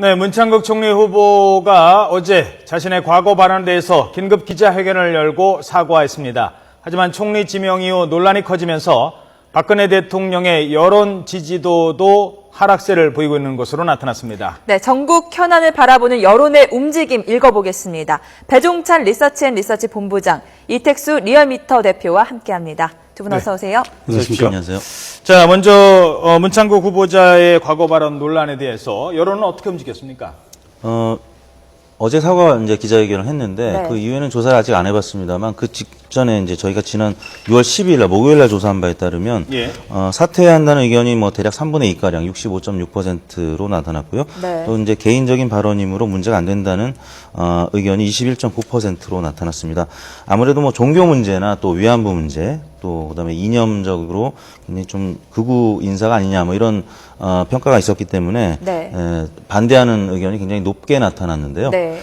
네, 문창극 총리 후보가 어제 자신의 과거 발언에 대해서 긴급 기자회견을 열고 사과했습니다. 하지만 총리 지명 이후 논란이 커지면서 박근혜 대통령의 여론 지지도도 하락세를 보이고 있는 것으로 나타났습니다. 네, 전국 현안을 바라보는 여론의 움직임 읽어보겠습니다. 배종찬 리서치 본부장, 이택수 리얼미터 대표와 함께합니다. 두 분 어서 오세요. 안녕하세요. 자, 먼저 문창극 후보자의 과거 발언 논란에 대해서 여론은 어떻게 움직였습니까? 어제 사과 이제 기자회견을 했는데 네. 그 이후에는 조사를 아직 안 해봤습니다만 그 직전에 이제 저희가 지난 6월 12일 날 목요일 날 조사한 바에 따르면 예. 사퇴해야 한다는 의견이 뭐 대략 3분의 2가량 65.6%로 나타났고요. 네. 또 이제 개인적인 발언이므로 문제가 안 된다는 의견이 21.9%로 나타났습니다. 아무래도 뭐 종교 문제나 또 위안부 문제 또 그다음에 이념적으로 굉장히 좀 극우 인사가 아니냐 뭐 이런 평가가 있었기 때문에 네. 반대하는 의견이 굉장히 높게 나타났는데요. 네.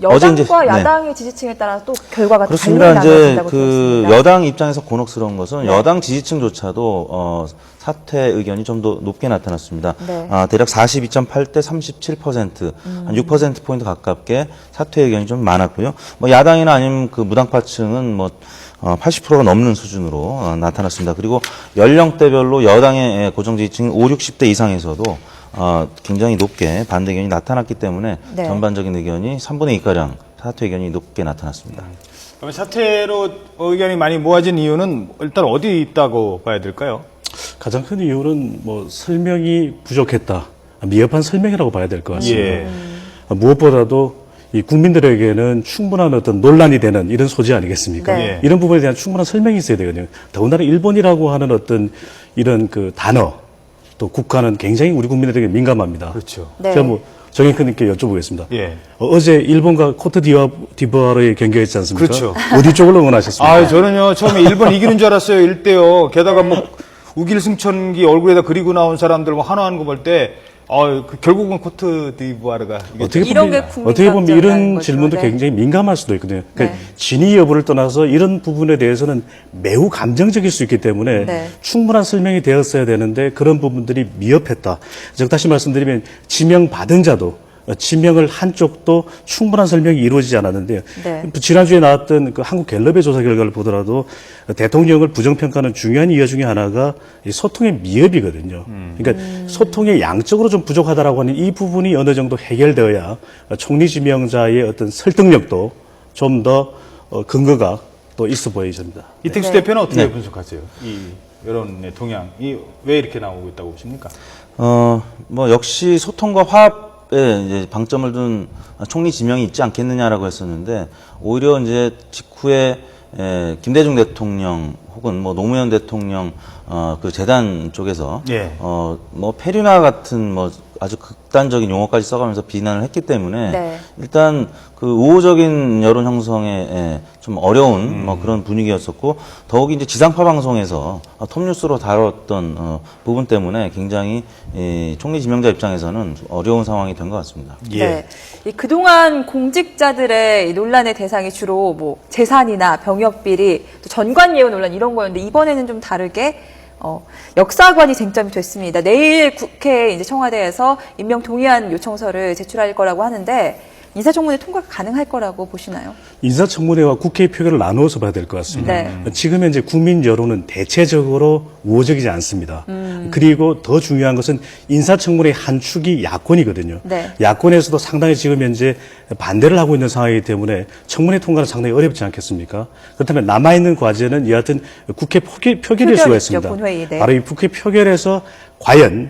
어제 이제 여당과 야당의 지지층에 따라 또 결과가 그렇습니다. 달리 이제 나눠진다고 그 들었습니다. 여당 입장에서 곤혹스러운 것은 네. 여당 지지층조차도 사퇴 의견이 좀 더 높게 나타났습니다. 네. 대략 42.8 대 37%, 한 6%포인트 가깝게 사퇴 의견이 좀 많았고요. 뭐 야당이나 아니면 그 무당파층은 뭐 80%가 넘는 수준으로 나타났습니다. 그리고 연령대별로 여당의 고정 지지층 5, 60대 이상에서도 굉장히 높게 반대 의견이 나타났기 때문에 네. 전반적인 의견이 3분의 2가량 사퇴 의견이 높게 나타났습니다. 그럼 사퇴로 의견이 많이 모아진 이유는 일단 어디 있다고 봐야 될까요? 가장 큰 이유는 뭐 설명이 부족했다. 미흡한 설명이라고 봐야 될 것 같습니다. 예. 무엇보다도 이 국민들에게는 충분한 어떤 논란이 되는 이런 소지 아니겠습니까? 네. 이런 부분에 대한 충분한 설명이 있어야 되거든요. 더군다나 일본이라고 하는 어떤 이런 그 단어 또 국가는 굉장히 우리 국민들에게 민감합니다. 그렇죠. 네. 제가 뭐 정익훈님께 여쭤보겠습니다. 예. 어제 일본과 코트디부아르의 경기했지 않습니까? 그렇죠. 어디 쪽을 응원하셨습니까? 저는요, 처음에 일본 이기는 줄 알았어요, 1대0. 게다가 뭐, 우길승천기 얼굴에다 그리고 나온 사람들 뭐 한화하는 거 볼 때, 결국은 코트디부아르가 이겼죠. 이런 게 국민 어떻게 보면 감정이라는 이런 거죠. 질문도 네. 굉장히 민감할 수도 있거든요. 그러니까 네. 진위 여부를 떠나서 이런 부분에 대해서는 매우 감정적일 수 있기 때문에 네. 충분한 설명이 되었어야 되는데 그런 부분들이 미흡했다. 즉 다시 말씀드리면 지명받은 자도 지명을 한 쪽도 충분한 설명이 이루어지지 않았는데요. 네. 지난주에 나왔던 그 한국 갤럽의 조사 결과를 보더라도 대통령을 부정평가하는 중요한 이유 중에 하나가 이 소통의 미흡이거든요. 그러니까 소통의 양적으로 좀 부족하다라고 하는 이 부분이 어느 정도 해결되어야 총리 지명자의 어떤 설득력도 좀 더 근거가 또 있어 보여집니다. 이택수 네. 대표는 어떻게 네. 분석하세요? 이 여론의 동향이 왜 이렇게 나오고 있다고 보십니까? 뭐 역시 소통과 화합에 이제 방점을 둔 총리 지명이 있지 않겠느냐라고 했었는데 오히려 이제 직후에 김대중 대통령 혹은 뭐 노무현 대통령 그 재단 쪽에서 예. 뭐 폐륜화 같은 뭐 아주 극단적인 용어까지 써가면서 비난을 했기 때문에 네. 일단 그 우호적인 여론 형성에 좀 어려운 뭐 그런 분위기였었고 더욱이 이제 지상파 방송에서 톱뉴스로 다뤘던 부분 때문에 굉장히 총리 지명자 입장에서는 어려운 상황이 된 것 같습니다. 예. 네. 이 그동안 공직자들의 이 논란의 대상이 주로 뭐 재산이나 병역 비리, 또 전관 예우 논란 이런 거였는데 이번에는 좀 다르게 역사관이 쟁점이 됐습니다. 내일 국회 이제 청와대에서 임명 동의안 요청서를 제출할 거라고 하는데 인사청문회 통과가 가능할 거라고 보시나요? 인사청문회와 국회 표결을 나누어서 봐야 될 것 같습니다. 네. 지금 현재 국민 여론은 대체적으로 우호적이지 않습니다. 그리고 더 중요한 것은 인사청문회의 한 축이 야권이거든요. 네. 야권에서도 상당히 지금 현재 반대를 하고 있는 상황이기 때문에 청문회 통과는 상당히 어렵지 않겠습니까? 그렇다면 남아있는 과제는 여하튼 국회 표결일 수가 표결이죠, 있습니다. 본회의, 네. 바로 이 국회 표결에서 과연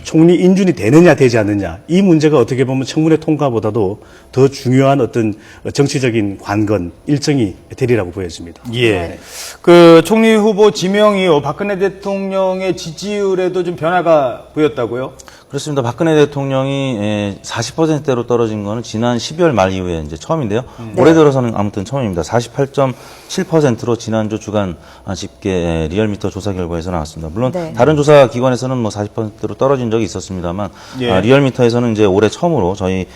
총리 인준이 되느냐 되지 않느냐 이 문제가 어떻게 보면 청문회 통과보다도 더 중요한 어떤 정치적인 관건 일정이 되리라고 보여집니다. 예. 그 총리 후보 지명 이후 박근혜 대통령의 지지율에도 좀 변화가 보였다고요? 그렇습니다. 박근혜 대통령이 40%대로 떨어진 거는 지난 12월 말 이후에 이제 처음인데요. 올해 들어서는 아무튼 처음입니다. 48.7%로 지난주 주간 집계 리얼미터 조사 결과에서 나왔습니다. 물론 네. 다른 조사 기관에서는 뭐 40%로 떨어진 적이 있었습니다만 예. 리얼미터에서는 이제 올해 처음으로 저희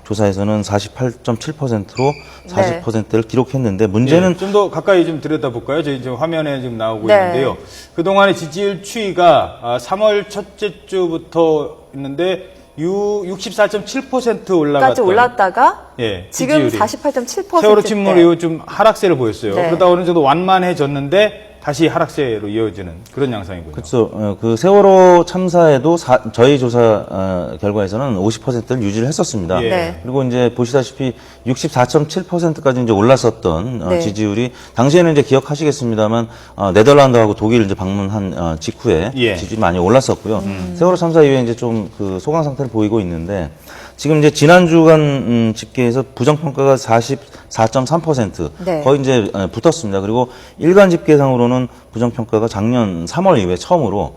조사에서는 48.7%로 40%를 기록했는데 문제는 좀 더 가까이 좀 들여다볼까요? 저희 지금 화면에 지금 나오고 네. 있는데요. 그동안의 지지율 추이가 3월 첫째 주부터 있는데 64.7% 올라갔다. 까지 올랐다가 예, 지금 지지율이. 48.7%. 세월호 침몰 이후 좀 하락세를 보였어요. 네. 그러다 어느 정도 완만해졌는데 다시 하락세로 이어지는 그런 양상이군요. 그렇죠. 그 세월호 참사에도 저희 조사 결과에서는 50%를 유지를 했었습니다. 예. 네. 그리고 이제 보시다시피 64.7%까지 이제 올랐었던 네. 지지율이 당시에는 이제 기억하시겠습니다만 네덜란드하고 독일 이제 방문한 직후에 예. 지지율이 많이 올랐었고요. 세월호 참사 이후에 이제 좀 그 소강 상태를 보이고 있는데 지금 이제 지난 주간 집계에서 부정평가가 44.3% 네. 거의 이제 붙었습니다. 그리고 일간 집계상으로는 부정평가가 작년 3월 이후에 처음으로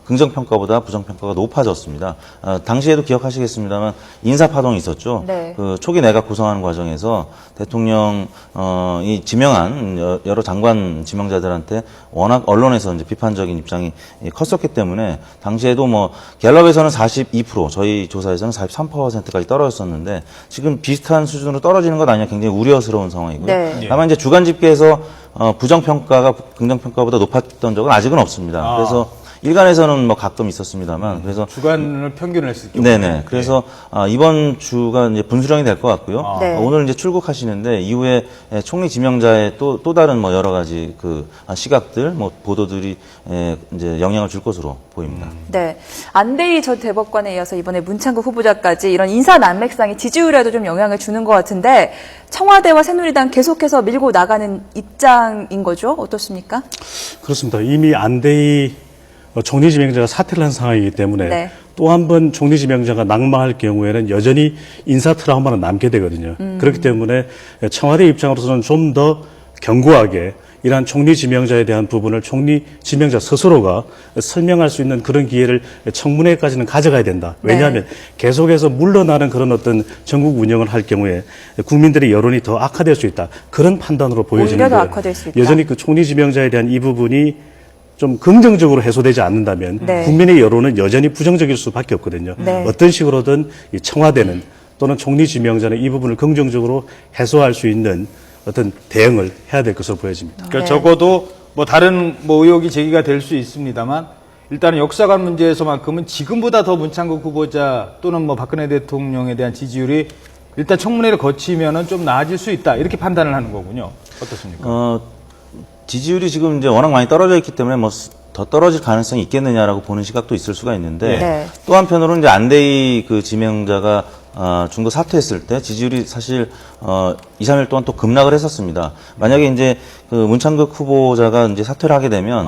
긍정평가보다 부정평가가 높아졌습니다. 당시에도 기억하시겠습니다만 인사파동이 있었죠. 네. 그 초기 내각 구성하는 과정에서 대통령, 이 지명한 여러 장관 지명자들한테 워낙 언론에서 이제 비판적인 입장이 컸었기 때문에 당시에도 뭐 갤럽에서는 42%, 저희 조사에서는 43%까지 떨어졌었는데 지금 비슷한 수준으로 떨어지는 것 아니냐 굉장히 우려스러운 상황이고요. 네. 다만 이제 주간 집계에서 부정평가가 긍정평가보다 높았던 적은 아직은 없습니다. 그래서 일간에서는 뭐 가끔 있었습니다만 그래서 주간을 평균을 했을 경우. 네네. 그래서 이번 주가 이제 분수령이 될 것 같고요. 네. 오늘 이제 출국하시는데 이후에 총리 지명자의 또 다른 뭐 여러 가지 그 시각들, 뭐 보도들이 이제 영향을 줄 것으로 보입니다. 네. 안대희 전 대법관에 이어서 이번에 문창국 후보자까지 이런 인사 난맥상이 지지율에도 좀 영향을 주는 것 같은데 청와대와 새누리당 계속해서 밀고 나가는 입장인 거죠? 어떻습니까? 그렇습니다. 이미 안대희 총리 지명자가 사퇴를 한 상황이기 때문에 네. 또 한 번 총리 지명자가 낙마할 경우에는 여전히 인사 트라우마는 남게 되거든요. 그렇기 때문에 청와대 입장으로서는 좀 더 견고하게 이러한 총리 지명자에 대한 부분을 총리 지명자 스스로가 설명할 수 있는 그런 기회를 청문회까지는 가져가야 된다. 왜냐하면 계속해서 물러나는 그런 어떤 전국 운영을 할 경우에 국민들의 여론이 더 악화될 수 있다. 그런 판단으로 오히려 보여지는데 더 악화될 수 있다. 여전히 그 총리 지명자에 대한 이 부분이 좀 긍정적으로 해소되지 않는다면 네. 국민의 여론은 여전히 부정적일 수밖에 없거든요. 네. 어떤 식으로든 이 청와대는 또는 총리 지명자는 이 부분을 긍정적으로 해소할 수 있는 어떤 대응을 해야 될 것으로 보여집니다. 그러니까 네. 적어도 뭐 다른 뭐 의혹이 제기가 될 수 있습니다만 일단은 역사관 문제에서만큼은 지금보다 더 문창국 후보자 또는 뭐 박근혜 대통령에 대한 지지율이 일단 청문회를 거치면은 좀 나아질 수 있다 이렇게 판단을 하는 거군요. 어떻습니까? 지지율이 지금 이제 워낙 많이 떨어져 있기 때문에 뭐 더 떨어질 가능성이 있겠느냐라고 보는 시각도 있을 수가 있는데 네. 또 한편으로는 이제 안대희 그 지명자가 중도 사퇴했을 때 지지율이 사실 2, 3일 동안 또 급락을 했었습니다. 만약에 이제 그 문창국 후보자가 이제 사퇴를 하게 되면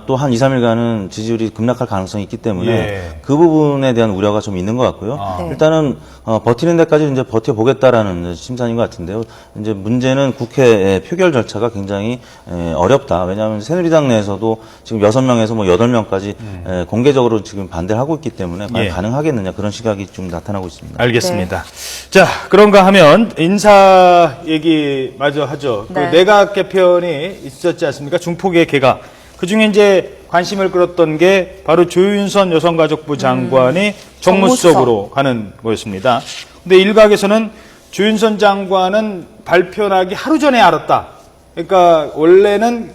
또 한 2, 3일간은 지지율이 급락할 가능성이 있기 때문에 예. 그 부분에 대한 우려가 좀 있는 것 같고요. 네. 일단은 버티는 데까지 이제 버텨보겠다라는 심산인 것 같은데요. 이제 문제는 국회 표결 절차가 굉장히 어렵다. 왜냐하면 새누리당 내에서도 지금 6명에서 뭐 8명까지 공개적으로 지금 반대를 하고 있기 때문에 과연 예. 가능하겠느냐 그런 시각이 좀 나타나고 있습니다. 알겠습니다. 자, 그런가 하면 인사 얘기 마저 하죠. 네. 그 내각 개편이 있었지 않습니까? 중폭의 개각. 그중에 이제 관심을 끌었던 게 바로 조윤선 여성가족부 장관이 정무수석으로 가는 거였습니다. 근데 일각에서는 조윤선 장관은 발표나기 하루 전에 알았다. 그러니까 원래는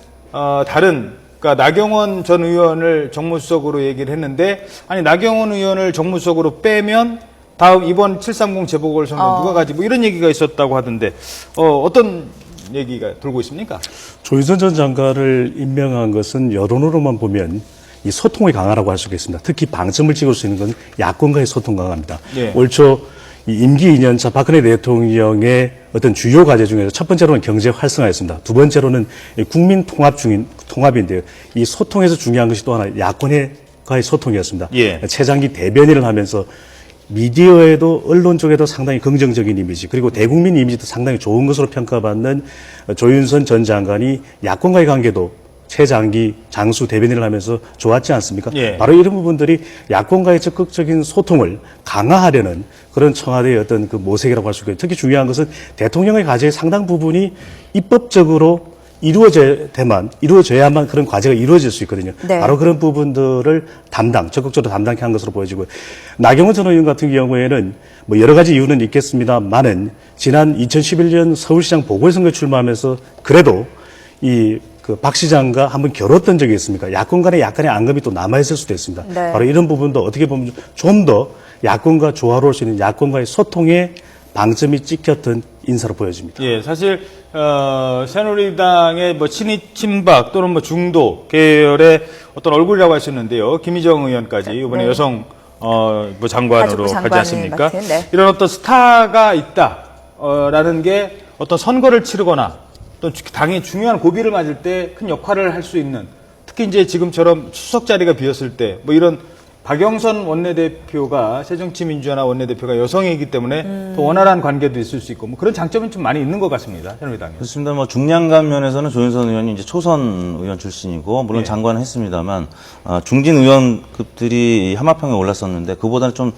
다른 그러니까 나경원 전 의원을 정무수석으로 얘기를 했는데 아니 나경원 의원을 정무수석으로 빼면 다음 이번 730 재보궐선거 누가 가지 뭐 이런 얘기가 있었다고 하던데 어떤 얘기가 돌고 있습니까? 조윤선 전 장관을 임명한 것은 여론으로만 보면 이 소통이 강하라고 할 수가 있습니다. 특히 방점을 찍을 수 있는 건 야권과의 소통 강합니다. 예. 올 초 이 임기 2년차 박근혜 대통령의 어떤 주요 과제 중에서 첫 번째로는 경제 활성화였습니다. 두 번째로는 이 국민 통합인데요. 이 소통에서 중요한 것이 또 하나 야권과의 소통이었습니다. 예. 최장기 대변인을 하면서 미디어에도 언론 쪽에도 상당히 긍정적인 이미지 그리고 대국민 이미지도 상당히 좋은 것으로 평가받는 조윤선 전 장관이 야권과의 관계도 최장기 장수 대변인을 하면서 좋았지 않습니까? 예. 바로 이런 부분들이 야권과의 적극적인 소통을 강화하려는 그런 청와대의 어떤 그 모색이라고 할 수 있고요. 특히 중요한 것은 대통령의 과제의 상당 부분이 입법적으로 이루어져야만 그런 과제가 이루어질 수 있거든요. 네. 바로 그런 부분들을 적극적으로 담당케 한 것으로 보여지고요. 나경원 전 의원 같은 경우에는 뭐 여러 가지 이유는 있겠습니다만은 지난 2011년 서울시장 보궐선거에 출마하면서 그래도 그 박 시장과 한번 겨뤘던 적이 있습니까? 야권 간에 약간의 앙금이 또 남아있을 수도 있습니다. 네. 바로 이런 부분도 어떻게 보면 좀 더 야권과 조화로울 수 있는 야권과의 소통에 방점이 찍혔던 인사로 보여집니다. 예, 사실 새누리당의 뭐 친박 또는 뭐 중도 계열의 어떤 얼굴이라고 할 수 있는데요. 김희정 의원까지 이번에 네. 여성 뭐 장관으로 가지고 장관을 가지 않습니까? 맡은, 네. 이런 어떤 스타가 있다라는 게 어떤 선거를 치르거나 또 당이 중요한 고비를 맞을 때 큰 역할을 할 수 있는, 특히 이제 지금처럼 수석 자리가 비었을 때 뭐 이런 박영선 원내대표가 새정치민주연합 원내대표가 여성이기 때문에 더 원활한 관계도 있을 수 있고 뭐 그런 장점은 좀 많이 있는 것 같습니다. 새누리당에. 그렇습니다. 뭐 중량감 면에서는 조윤선 의원이 이제 초선 의원 출신이고 물론 예. 장관은 했습니다만 중진 의원급들이 하마평에 올랐었는데 그보다는 좀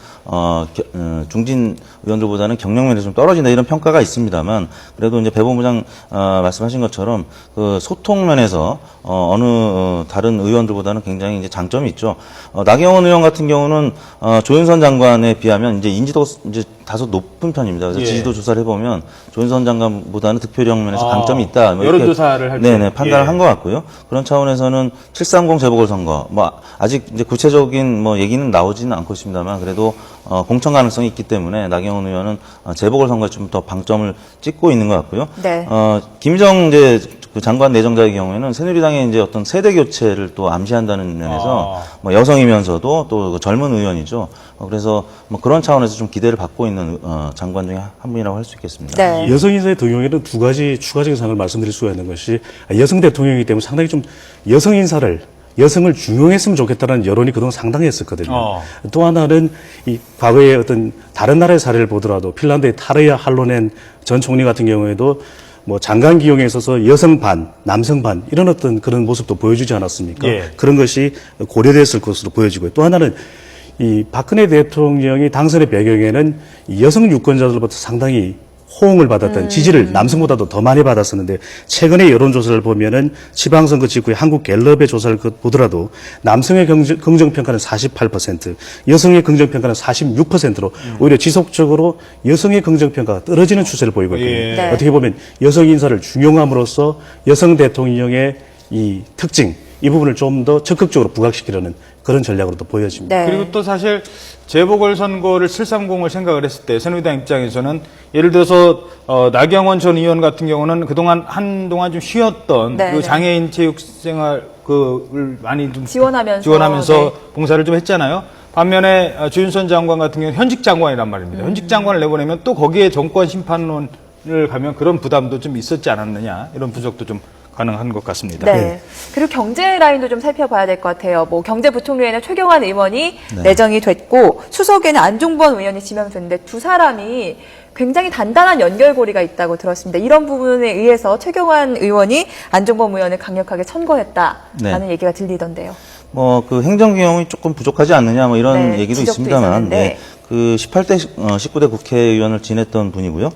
중진 의원들보다는 경력면에서 좀 떨어진다 이런 평가가 있습니다만 그래도 이제 배 본부장 말씀하신 것처럼 그 소통 면에서 어느 다른 의원들보다는 굉장히 이제 장점이 있죠. 나경원 의원 같은 경우는 조윤선 장관에 비하면 이제 인지도 이제 다소 높은 편입니다. 그래서 예. 지지도 조사를 해보면 조윤선 장관보다는 득표력 면에서 강점이 있다. 뭐 여론조사를 할 때. 네네 판단을 예. 한 것 같고요. 그런 차원에서는 730 재보궐선거 뭐 아직 이제 구체적인 뭐 얘기는 나오지는 않고 있습니다만 그래도 공천 가능성이 있기 때문에 나경원 의원은 재보궐선거에 좀 더 방점을 찍고 있는 것 같고요. 네. 김정 이제 그 장관 내정자의 경우에는 새누리당의 이제 어떤 세대 교체를 또 암시한다는 면에서 뭐 여성이면서도 또 그 젊은 의원이죠. 그래서 뭐 그런 차원에서 좀 기대를 받고 있는 장관 중에 한 분이라고 할 수 있겠습니다. 네. 여성 인사의 등용에는 두 가지 추가적인 사항을 말씀드릴 수가 있는 것이 여성 대통령이기 때문에 상당히 좀 여성 인사를 여성을 중용했으면 좋겠다는 여론이 그동안 상당했었거든요. 또 하나는 이 과거의 어떤 다른 나라의 사례를 보더라도 핀란드의 타르야 할로넨 전 총리 같은 경우에도 뭐 장관 기용에 있어서 여성 반, 남성 반 이런 어떤 그런 모습도 보여주지 않았습니까? 예. 그런 것이 고려됐을 것으로 보여지고요. 또 하나는 이 박근혜 대통령이 당선의 배경에는 이 여성 유권자들로부터 상당히 호응을 받았던 지지를 남성보다도 더 많이 받았었는데 최근의 여론조사를 보면은 지방선거 직후에 한국갤럽의 조사를 보더라도 남성의 긍정평가는 48%, 여성의 긍정평가는 46%로 오히려 지속적으로 여성의 긍정평가가 떨어지는 추세를 보이고 있거든요. 예. 네. 어떻게 보면 여성 인사를 중용함으로써 여성 대통령의 이 특징, 이 부분을 좀 더 적극적으로 부각시키려는 그런 전략으로도 보여집니다. 네. 그리고 또 사실 재보궐선거를 730을 생각을 했을 때 새누리당 입장에서는 예를 들어서 나경원 전 의원 같은 경우는 그동안 한동안 좀 쉬었던 네, 그 네. 장애인 체육생활 그를 많이 좀 지원하면서 네. 네. 봉사를 좀 했잖아요. 반면에 조윤선 장관 같은 경우는 현직 장관이란 말입니다. 현직 장관을 내보내면 또 거기에 정권 심판론을 가면 그런 부담도 좀 있었지 않았느냐 이런 분석도 좀 가능한 것 같습니다. 네. 그리고 경제 라인도 좀 살펴봐야 될 것 같아요. 뭐 경제부총리에는 최경환 의원이 내정이 됐고 수석에는 안종범 의원이 지명됐는데 두 사람이 굉장히 단단한 연결고리가 있다고 들었습니다. 이런 부분에 의해서 최경환 의원이 안종범 의원을 강력하게 선거했다라는 얘기가 들리던데요. 뭐 그 행정 경험이 조금 부족하지 않느냐 뭐 이런 네, 얘기도 지적도 있습니다만 있었는데. 그 18대 19대 국회의원을 지냈던 분이고요.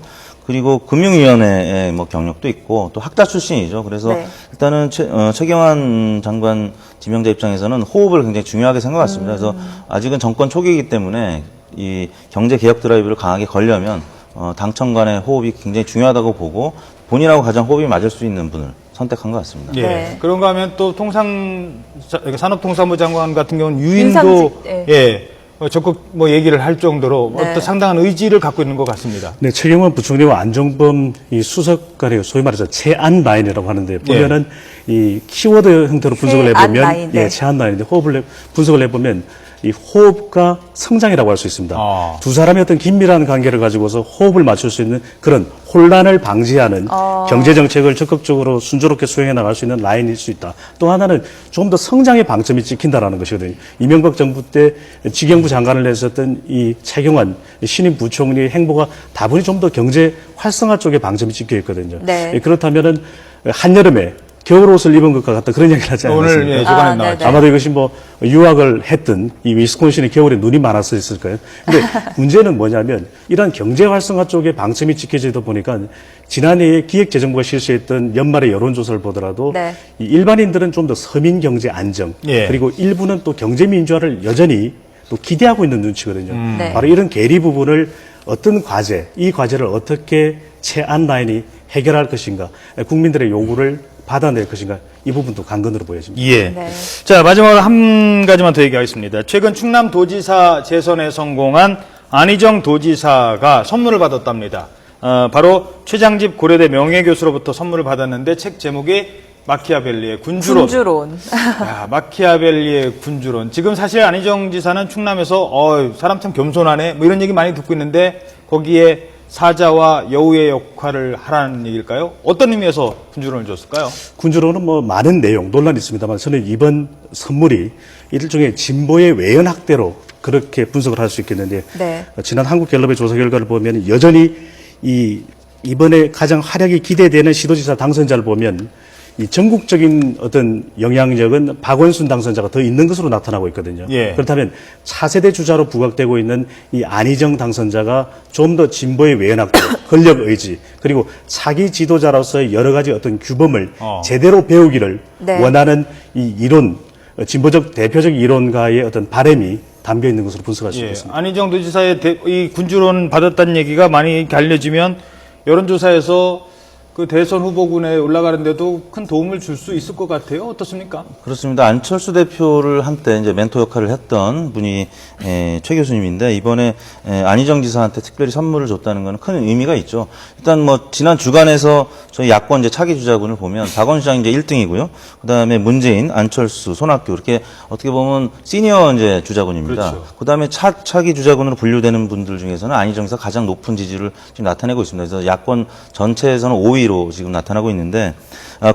그리고 금융위원회의 뭐 경력도 있고 또 학자 출신이죠. 그래서 네. 일단은 최경환 장관 지명자 입장에서는 호흡을 굉장히 중요하게 생각했습니다. 그래서 아직은 정권 초기이기 때문에 이 경제 개혁 드라이브를 강하게 걸려면 당청 간의 호흡이 굉장히 중요하다고 보고 본인하고 가장 호흡이 맞을 수 있는 분을 선택한 것 같습니다. 예. 네. 그런가 하면 또 산업통상부 장관 같은 경우는 유인도 윤상직, 예. 예. 적극 뭐 얘기를 할 정도로 네. 어떤 상당한 의지를 갖고 있는 것 같습니다. 네, 최경환 부총리와 안종범 이 수석 간의 소위 말해서 채안 라인이라고 하는데 보면은 이 키워드 형태로 분석을 채안 해보면 라인, 네. 채안 라인인데 분석을 해보면 이 호흡과 성장이라고 할 수 있습니다. 아. 두 사람의 어떤 긴밀한 관계를 가지고서 호흡을 맞출 수 있는 그런 혼란을 방지하는 경제 정책을 적극적으로 순조롭게 수행해 나갈 수 있는 라인일 수 있다. 또 하나는 좀 더 성장의 방점이 찍힌다라는 것이거든요. 이명박 정부 때 직영부 장관을 했었던 이 최경환 신임 부총리의 행보가 다분히 좀 더 경제 활성화 쪽에 방점이 찍혀 있거든요. 네. 그렇다면은 한여름에 겨울옷을 입은 것과 같은 그런 얘기를 하지 않았습니까? 오늘 예, 조간에 아, 나왔죠. 네네. 아마도 이것이 뭐 유학을 했던 이 위스콘신의 겨울에 눈이 많았을 거예요. 근데 문제는 뭐냐면 이런 경제 활성화 쪽에 방점이 찍혀지다 보니까 지난해 기획재정부가 실시했던 연말의 여론조사를 보더라도 네. 이 일반인들은 좀 더 서민 경제 안정 예. 그리고 일부는 또 경제 민주화를 여전히 또 기대하고 있는 눈치거든요. 네. 바로 이런 괴리 부분을 어떤 과제, 이 과제를 어떻게 채안 라인이 해결할 것인가 국민들의 요구를 받아낼 것인가 이 부분도 관건으로 보여집니다. 예. 네. 자, 마지막으로 한 가지만 더 얘기하겠습니다. 최근 충남도지사 재선에 성공한 안희정 도지사가 선물을 받았답니다. 바로 최장집 고려대 명예교수로부터 선물을 받았는데 책 제목이 마키아벨리의 군주론. 군주론. 야, 마키아벨리의 군주론. 지금 사실 안희정 지사는 충남에서 사람 참 겸손하네 뭐 이런 얘기 많이 듣고 있는데 거기에 사자와 여우의 역할을 하라는 얘기일까요? 어떤 의미에서 군주론을 줬을까요? 군주론은 뭐 많은 내용 논란이 있습니다만 저는 이번 선물이 일종의 진보의 외연학대로 그렇게 분석을 할 수 있겠는데 네. 지난 한국갤럽의 조사 결과를 보면 여전히 이번에 가장 활약이 기대되는 시도지사 당선자를 보면 이 전국적인 어떤 영향력은 박원순 당선자가 더 있는 것으로 나타나고 있거든요. 예. 그렇다면 차세대 주자로 부각되고 있는 이 안희정 당선자가 좀 더 진보의 외연학도, 권력 의지, 그리고 차기 지도자로서의 여러 가지 어떤 규범을 제대로 배우기를 네. 원하는 이 이론, 진보적 대표적 이론가의 어떤 바람이 담겨 있는 것으로 분석할 수 예. 있습니다. 안희정 도지사의 이 군주론 받았다는 얘기가 많이 알려지면 여론조사에서 그 대선 후보군에 올라가는데도 큰 도움을 줄 수 있을 것 같아요. 어떻습니까? 그렇습니다. 안철수 대표를 한때 이제 멘토 역할을 했던 분이 최 교수님인데 이번에 안희정 지사한테 특별히 선물을 줬다는 것은 큰 의미가 있죠. 일단 뭐 지난 주간에서 저희 야권 이제 차기 주자군을 보면 박원순 이제 1등이고요. 그다음에 문재인, 안철수, 손학규 이렇게 어떻게 보면 시니어 이제 주자군입니다. 그렇죠. 그다음에 차기 주자군으로 분류되는 분들 중에서는 안희정 지사가 가장 높은 지지를 지금 나타내고 있습니다. 그래서 야권 전체에서는 5위로 지금 나타나고 있는데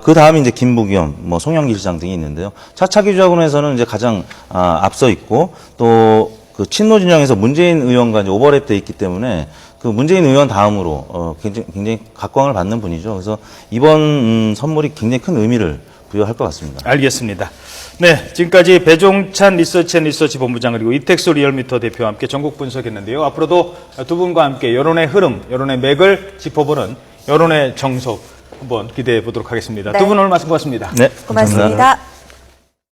그 다음에 이제 김부겸, 뭐 송영길 시장 등이 있는데요. 차기 주자군에서는 이제 가장 앞서 있고 또 그 친노 진영에서 문재인 의원과 이제 오버랩돼 있기 때문에 그 문재인 의원 다음으로 굉장히 각광을 받는 분이죠. 그래서 이번 선물이 굉장히 큰 의미를 부여할 것 같습니다. 알겠습니다. 네, 지금까지 배종찬 리서치 본부장 그리고 이택수 리얼미터 대표와 함께 전국 분석했는데요. 앞으로도 두 분과 함께 여론의 흐름, 여론의 맥을 짚어보는 여론의 정석 한번 기대해 보도록 하겠습니다. 네. 두 분 오늘 말씀 고맙습니다. 네, 고맙습니다.